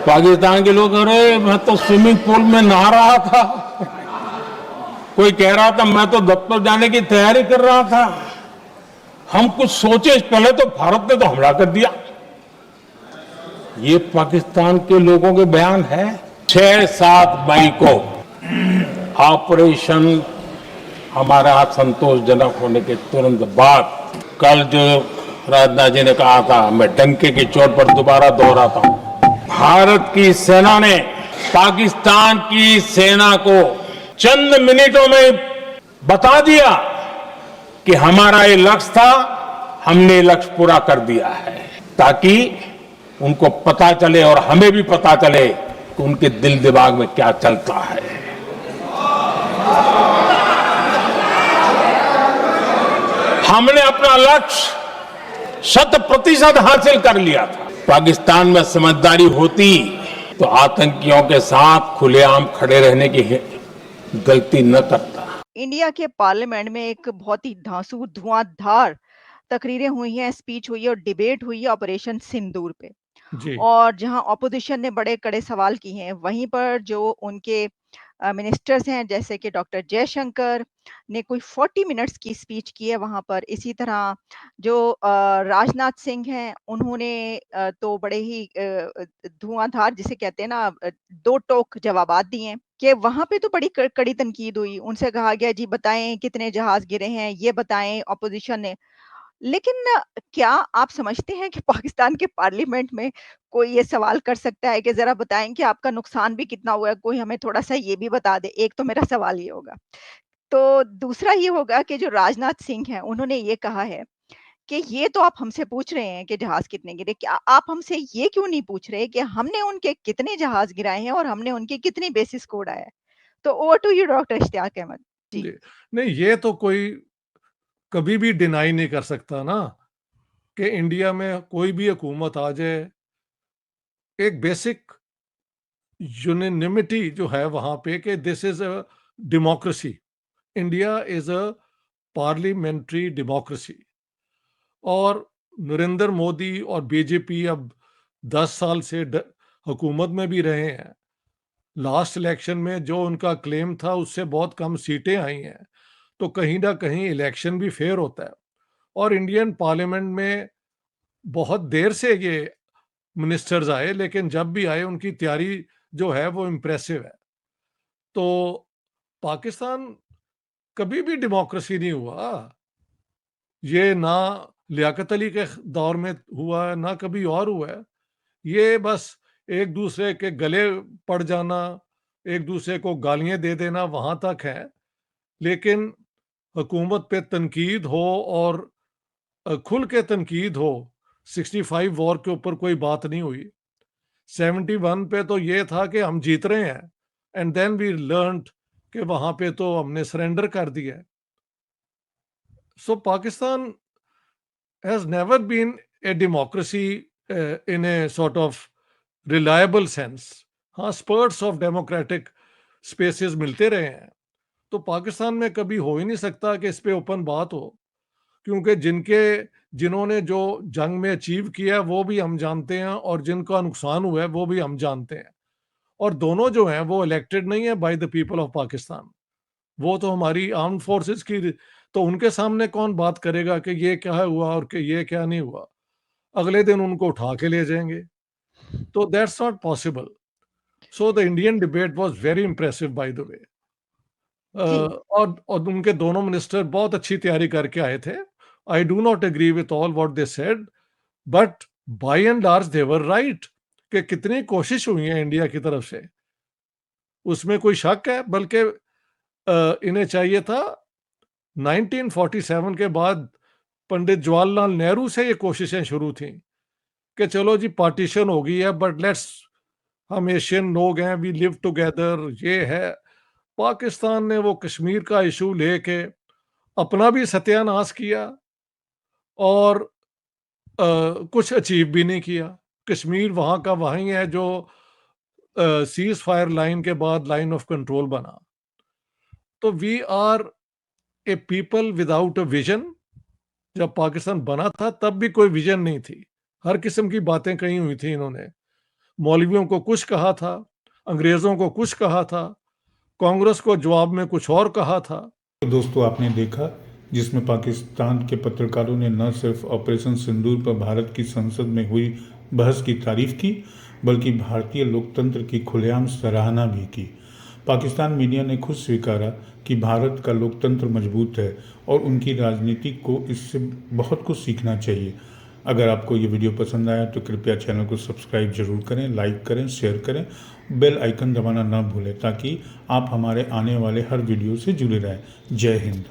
पाकिस्तान के लोग, अरे मैं तो स्विमिंग पूल में नहा रहा था, कोई कह रहा था मैं तो दफ्तर जाने की तैयारी कर रहा था। हम कुछ सोचे पहले तो भारत ने तो हमला कर दिया। ये पाकिस्तान के लोगों के बयान है। 6-7 मई को ऑपरेशन हमारा संतोषजनक होने के तुरंत बाद, कल जो राजनाथ जी ने कहा था, मैं डंके की चोट पर दोबारा दोहराता हूं, भारत की सेना ने पाकिस्तान की सेना को चंद मिनटों में बता दिया कि हमारा ये लक्ष्य था, हमने ये लक्ष्य पूरा कर दिया है, ताकि उनको पता चले और हमें भी पता चले कि उनके दिल दिमाग में क्या चलता है। हमने अपना लक्ष्य 100% हासिल कर लिया था। पाकिस्तान में समझदारी होती तो आतंकियों के साथ खुलेआम खड़े रहने की गलती न करता। इंडिया के पार्लियामेंट में एक बहुत ही धांसू धुआंधार तकरीरें हुई हैं, स्पीच हुई है और डिबेट हुई है ऑपरेशन सिंदूर पे। जी। और जहां ऑपोजिशन ने बड़े कड़े सवाल किए हैं, वहीं पर जो उनके मिनिस्टर्स हैं जैसे कि डॉक्टर जयशंकर ने कोई 40 मिनट्स की स्पीच की है वहां पर। इसी तरह जो राजनाथ सिंह हैं, उन्होंने तो बड़े ही धुआंधार जिसे कहते हैं ना, दो टोक जवाबात दिए हैं कि वहां पे तो बड़ी कड़ी तनकीद हुई। उनसे कहा गया जी बताएं कितने जहाज गिरे हैं, ये बताएं ऑपोजिशन ने। लेकिन क्या आप समझते हैं कि पाकिस्तान के पार्लियामेंट में कोई ये सवाल कर सकता है कि ज़रा बताएँ कि आपका नुकसान भी कितना हुआ है? कोई हमें थोड़ा-सा ये भी बता दे। एक तो मेरा सवाल ये होगा। तो दूसरा ये होगा कि जो राजनाथ सिंह हैं, उन्होंने ये कहा है कि ये तो आप हमसे पूछ रहे हैं कि जहाज़ कितने गिरे। क्या आप हमसे ये क्यों नहीं पूछ रहे कि हमने उनके कितने जहाज़ गिराए हैं और हमने उनकी कितनी बेसिस को उड़ाया है? तो over to you doctor Ishtiaq Ahmed. जी। जी। नहीं, ये तो कोई कभी भी डिनाई नहीं कर सकता ना कि इंडिया में कोई भी हुकूमत आ जाए, एक बेसिक यूनानिमिटी जो है वहाँ पे कि this is a democracy. India is a parliamentary democracy. और नरेंद्र मोदी और बीजेपी अब 10 साल से हुकूमत में भी रहे हैं। लास्ट इलेक्शन में जो उनका क्लेम था उससे बहुत कम सीटें आई हैं, तो कहीं ना कहीं इलेक्शन भी फेयर होता है। और इंडियन पार्लियामेंट में बहुत देर से ये मिनिस्टर्स आए, लेकिन जब भी आए उनकी तैयारी जो है वो इम्प्रेसिव है। तो पाकिस्तान कभी भी डेमोक्रेसी नहीं हुआ। ये ना लियाकत अली के दौर में हुआ है, ना कभी और हुआ है। ये बस एक दूसरे के गले पड़ जाना, एक दूसरे को गालियां दे देना, वहां तक है। लेकिन हुकूमत पे तनकीद हो और खुल के तनकीद हो, 65 वॉर के ऊपर कोई बात नहीं हुई। 71 पे तो ये था कि हम जीत रहे हैं, एंड देन वी लर्नड कि वहां पे तो हमने सरेंडर कर दिया है। सो Pakistan has never been a democracy in a sort of reliable sense. हाँ, स्पर्ट्स ऑफ डेमोक्रेटिक स्पेसेस मिलते रहे हैं। तो पाकिस्तान में कभी हो ही नहीं सकता कि इस पे ओपन बात हो, क्योंकि जिन्होंने जो जंग में अचीव किया है वो भी हम जानते हैं, और जिनका नुकसान हुआ है वो भी हम जानते हैं। और दोनों जो हैं वो इलेक्टेड नहीं है by the people of Pakistan. वो तो हमारी आर्म फोर्सेस की, तो उनके सामने कौन बात करेगा कि ये क्या हुआ और कि ये क्या नहीं हुआ। अगले दिन उनको उठा के ले जाएंगे। तो that's not possible. So the Indian debate was very impressive by the way. जी। और उनके दोनों मिनिस्टर बहुत अच्छी तैयारी करके आए थे। I do not agree with all what they said, but by and large they were right कि कितनी कोशिश हुई है इंडिया की तरफ से, उसमें कोई शक है। बल्कि इन्हें चाहिए था 1947 के बाद, पंडित जवाहरलाल नेहरू से ये कोशिशें शुरू थी कि चलो जी पार्टीशन हो गई है, बट लेट्स, हम एशियन लोग हैं, वी लिव टुगेदर, ये है। पाकिस्तान ने वो कश्मीर का इशू लेके अपना भी सत्यानाश किया और कुछ अचीव भी नहीं किया। कश्मीर वहां का वहीं है जो सीज फायर लाइन के बाद लाइन ऑफ कंट्रोल बना। तो we are a people without a vision. जब पाकिस्तान बना था तब भी कोई विजन नहीं थी, हर किस्म की बातें कही हुई थी इन्होंने। मौलवियों को कुछ कहा था, अंग्रेजों को कुछ कहा था, कांग्रेस को जवाब में कुछ और कहा था। तो दोस्तों आपने देखा जिसमें पाकिस्तान के पत्रकारों ने न सिर्फ ऑपरेशन सिंदूर पर भारत की संसद में हुई बहस की तारीफ की, बल्कि भारतीय लोकतंत्र की खुलेआम सराहना भी की। पाकिस्तान मीडिया ने खुद स्वीकारा कि भारत का लोकतंत्र मजबूत है और उनकी राजनीति को इससे बहुत कुछ सीखना चाहिए। अगर आपको ये वीडियो पसंद आया तो कृपया चैनल को सब्सक्राइब जरूर करें, लाइक करें, शेयर करें, बेल आइकन दबाना ना भूलें ताकि आप हमारे आने वाले हर वीडियो से जुड़े रहें। जय हिंद।